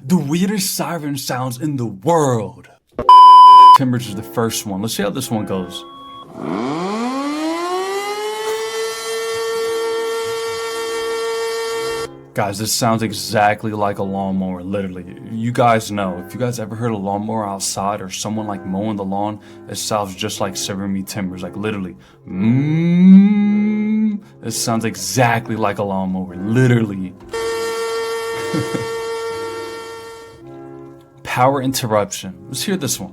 The weirdest siren sounds in the world. Timbers is the first one. Let's see how this one goes. Guys, this sounds exactly like a lawnmower, literally. You guys know, if you guys ever heard a lawnmower outside or someone like mowing the lawn, it sounds just like Siren meets Timbers, like literally. It sounds exactly like a lawnmower, literally. Power interruption. Let's hear this one.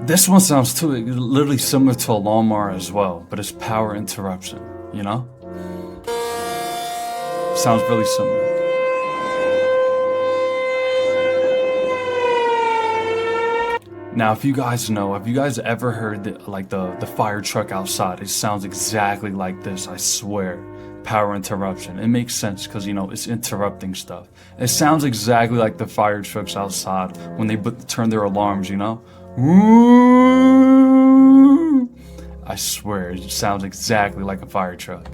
This one sounds too literally similar to a lawnmower as well, but it's power interruption, you know? Sounds really similar. Now, if you guys know, have you guys ever heard the fire truck outside? It sounds exactly like this, I swear. Power interruption. It makes sense because, you know, it's interrupting stuff. It sounds exactly like the fire trucks outside when they turn their alarms, you know? I swear, it sounds exactly like a fire truck.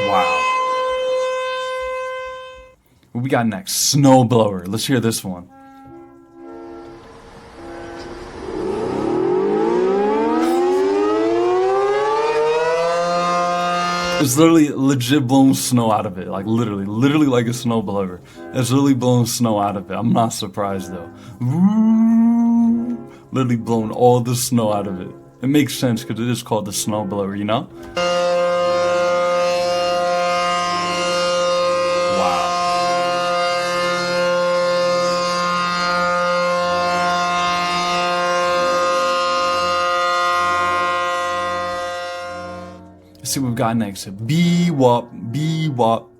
Wow. What we got next? Snowblower. Let's hear this one. It's literally legit blowing snow out of it. Like literally like a snowblower. It's literally blowing snow out of it. I'm not surprised though. Literally blowing all the snow out of it. It makes sense because it is called the snowblower, you know? Wow. Let's see what we've got next. Bee-wop, bee-wop.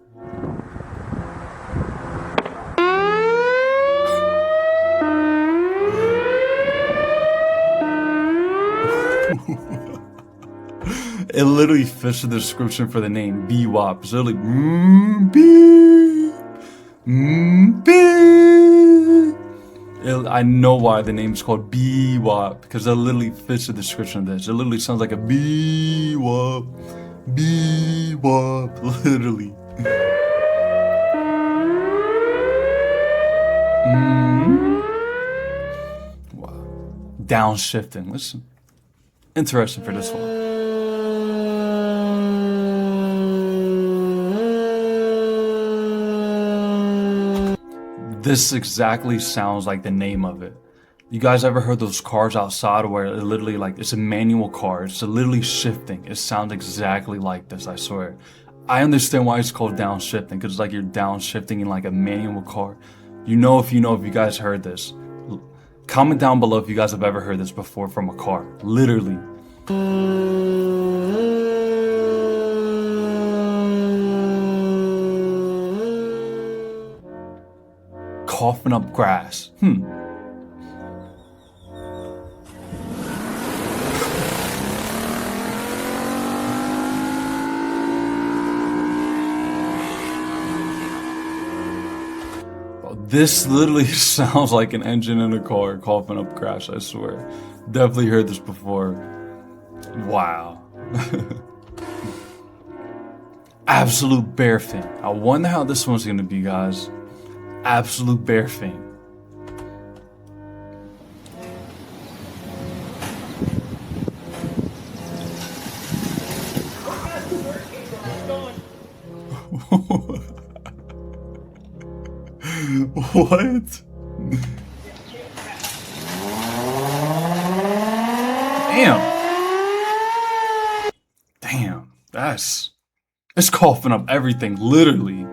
It literally fits the description for the name, bee-wop. It's literally, beep, beep. I know why the name is called bee-wop, because it literally fits the description of this. It literally sounds like a bee-wop, bee-wop, literally. Wow. Downshifting, listen. Interesting for this one. This exactly sounds like the name of it. You guys ever heard those cars outside where it literally like, it's a manual car, it's literally shifting. It sounds exactly like this, I swear. I understand why it's called downshifting, because it's like you're downshifting in like a manual car. You know if you guys heard this. Comment down below if you guys have ever heard this before from a car, literally. Coughing up grass. This literally sounds like an engine in a car coughing up grass, I swear. Definitely heard this before. Wow. Absolute bear thing. I wonder how this one's gonna be, guys. Absolute bear thing. What? Damn, it's coughing up everything, literally.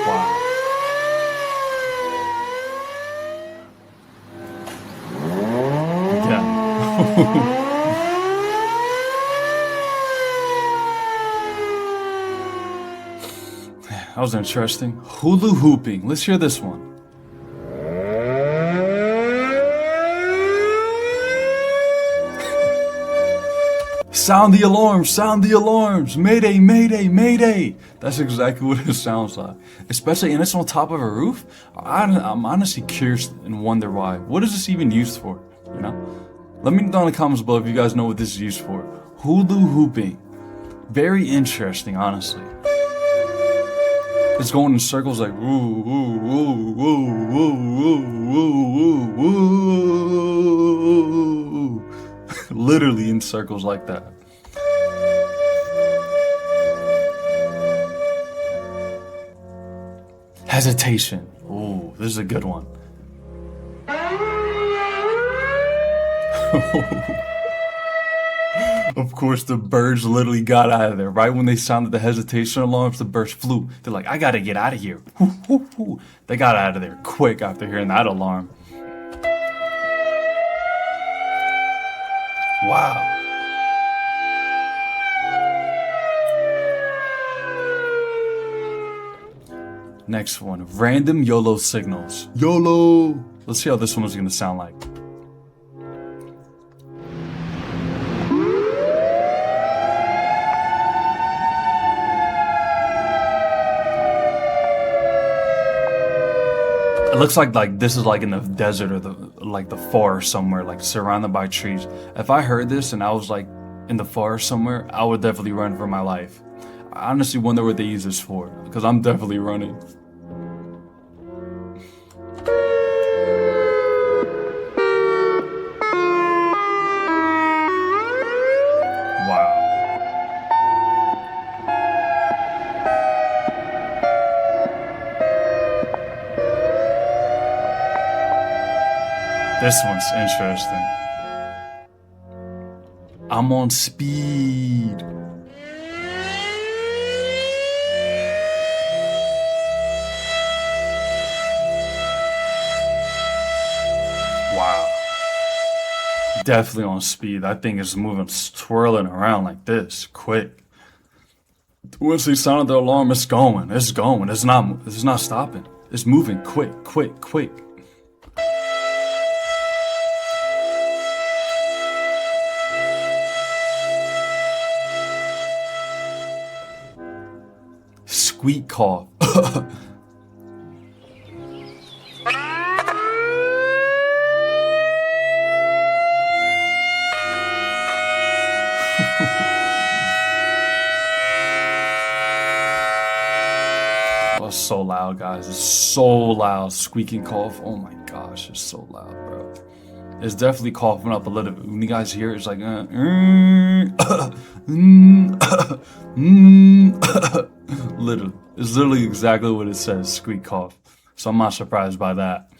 Wow. Again. That was interesting. Hula hooping. Let's hear this one. Sound the alarms, sound the alarms. Mayday, mayday, mayday. That's exactly what it sounds like. Especially, and it's on top of a roof. I'm honestly curious and wonder why. What is this even used for? You know? Let me know in the comments below if you guys know what this is used for. Hula hooping. Very interesting, honestly. It's going in circles like woo, woo, woo, woo, woo, woo, woo, woo. Literally in circles like that. Hesitation. Ooh, this is a good one. Of course, the birds literally got out of there. Right when they sounded the hesitation alarms, the birds flew. They're like, I gotta get out of here. They got out of there quick after hearing that alarm. Wow. Next one, random YOLO signals. YOLO! Let's see how this one is gonna sound like. It looks like this is like in the desert or the forest somewhere, like surrounded by trees. If I heard this and I was like in the forest somewhere, I would definitely run for my life. I honestly wonder what they use this for, because I'm definitely running. Wow. This one's interesting. I'm on speed. Wow. Definitely on speed. That thing is moving, twirling around like this, quick. Once they sounded the alarm, it's going. It's going. It's not stopping. It's moving quick, quick, quick. Squeak cough. Oh, it's so loud, guys. It's so loud. Squeaking cough. Oh my gosh, it's so loud, bro. It's definitely coughing up a little bit. When you guys hear it, it's like literally. It's literally exactly what it says, squeak cough. So I'm not surprised by that.